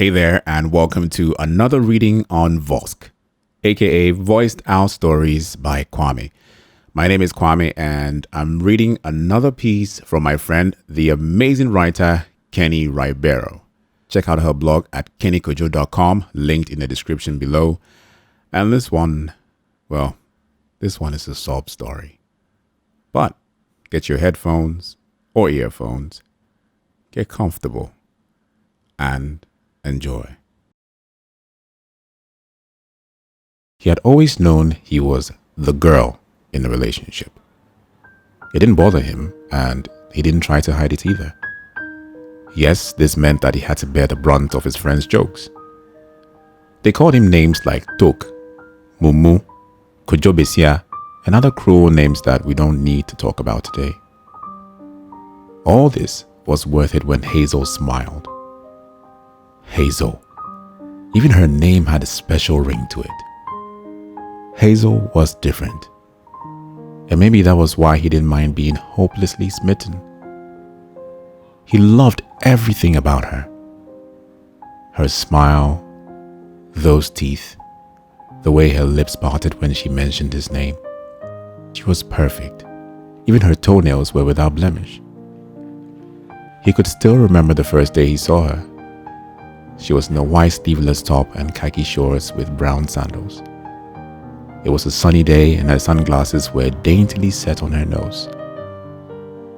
Hey there, and welcome to another reading on Vosk, aka Voiced Out Stories by Kwame. My name is Kwame, and I'm reading another piece from my friend, the amazing writer Kenny Ribeiro. Check out her blog at kennykojo.com, linked in the description below. And this one is a sob story. But get your headphones or earphones, get comfortable, and enjoy. He had always known he was the girl in the relationship. It didn't bother him, and he didn't try to hide it either. Yes, this meant that he had to bear the brunt of his friends' jokes. They called him names like Tok, Mumu, Kojobesia, and other cruel names that we don't need to talk about today. All this was worth it when Hazel smiled. Hazel. Even her name had a special ring to it. Hazel was different. And maybe that was why he didn't mind being hopelessly smitten. He loved everything about her. Her smile, those teeth, the way her lips parted when she mentioned his name. She was perfect. Even her toenails were without blemish. He could still remember the first day he saw her. She was in a white sleeveless top and khaki shorts with brown sandals. It was a sunny day and her sunglasses were daintily set on her nose.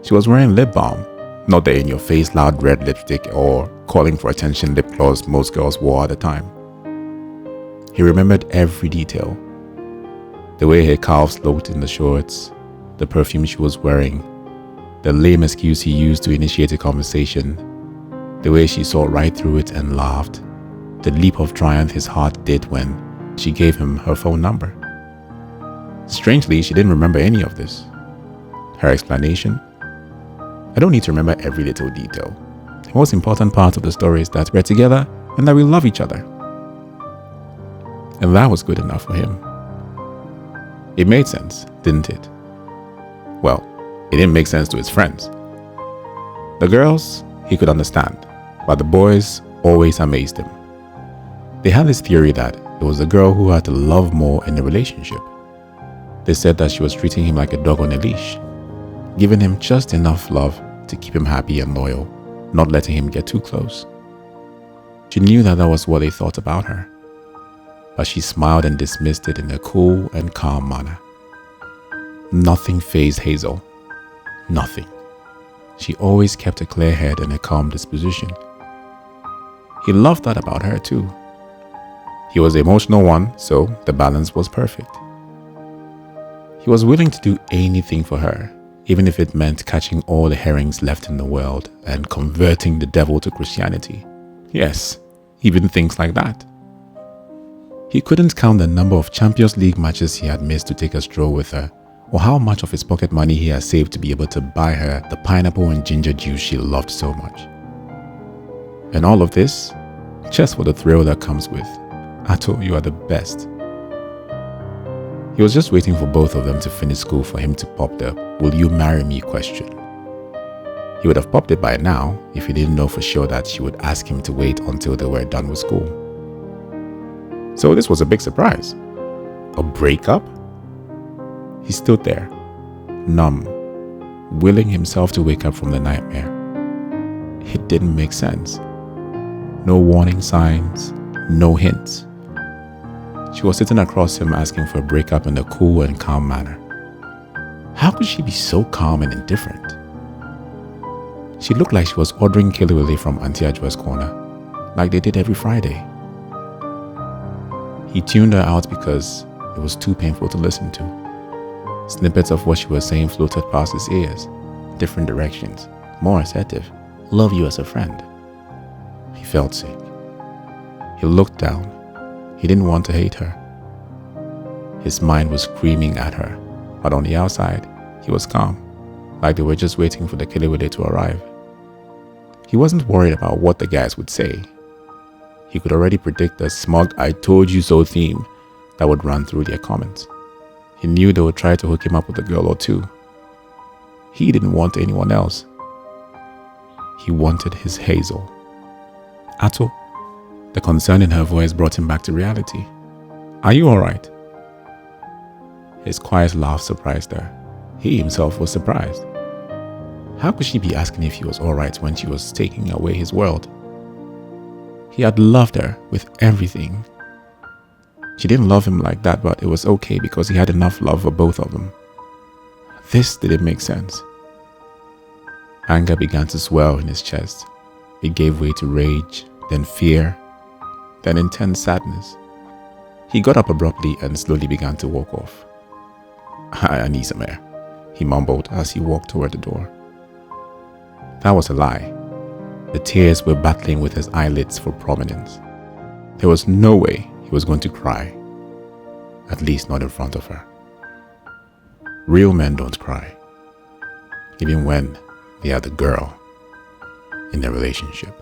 She was wearing lip balm, not the in-your-face loud red lipstick or calling for attention lip gloss most girls wore at the time. He remembered every detail. The way her calves looked in the shorts, the perfume she was wearing, the lame excuse he used to initiate a conversation, the way she saw right through it and laughed, the leap of triumph his heart did when she gave him her phone number. Strangely, she didn't remember any of this. Her explanation? I don't need to remember every little detail. The most important part of the story is that we're together and that we love each other. And that was good enough for him. It made sense, didn't it? Well, it didn't make sense to his friends. The girls, he could understand, but the boys always amazed him. They had this theory that it was the girl who had to love more in the relationship. They said that she was treating him like a dog on a leash, giving him just enough love to keep him happy and loyal, not letting him get too close. She knew that was what they thought about her, but she smiled and dismissed it in a cool and calm manner. Nothing fazed Hazel. Nothing. She always kept a clear head and a calm disposition. He loved that about her too. He was the emotional one, so the balance was perfect. He was willing to do anything for her, even if it meant catching all the herrings left in the world and converting the devil to Christianity. Yes, even things like that. He couldn't count the number of Champions League matches he had missed to take a stroll with her, or how much of his pocket money he had saved to be able to buy her the pineapple and ginger juice she loved so much. And all of this, just for the thrill that comes with, Ato, you are the best. He was just waiting for both of them to finish school for him to pop the "will you marry me" question. He would have popped it by now if he didn't know for sure that she would ask him to wait until they were done with school. So this was a big surprise. A breakup? He stood there, numb, willing himself to wake up from the nightmare. It didn't make sense. No warning signs, no hints. She was sitting across him asking for a breakup in a cool and calm manner. How could she be so calm and indifferent? She looked like she was ordering Killiwilly from Auntie Ajwa's corner, like they did every Friday. He tuned her out because it was too painful to listen to. Snippets of what she was saying floated past his ears, different directions, more assertive. Love you as a friend. He felt sick. He looked down. He didn't want to hate her. His mind was screaming at her, but on the outside, he was calm, like they were just waiting for the Killiwilly to arrive. He wasn't worried about what the guys would say. He could already predict the smug "I told you so" theme that would run through their comments. He knew they would try to hook him up with a girl or two. He didn't want anyone else. He wanted his Hazel. Ato, The concern in her voice brought him back to reality. Are you alright? His quiet laugh surprised her. He himself was surprised. How could she be asking if he was alright when she was taking away his world? He had loved her with everything. She didn't love him like that, but it was okay because he had enough love for both of them. This didn't make sense. Anger began to swell in his chest. It gave way to rage, then fear, then intense sadness. He got up abruptly and slowly began to walk off. I need some air, he mumbled as he walked toward the door. That was a lie. The tears were battling with his eyelids for prominence. There was no way he was going to cry, at least not in front of her. Real men don't cry, even when they are the girl in their relationship.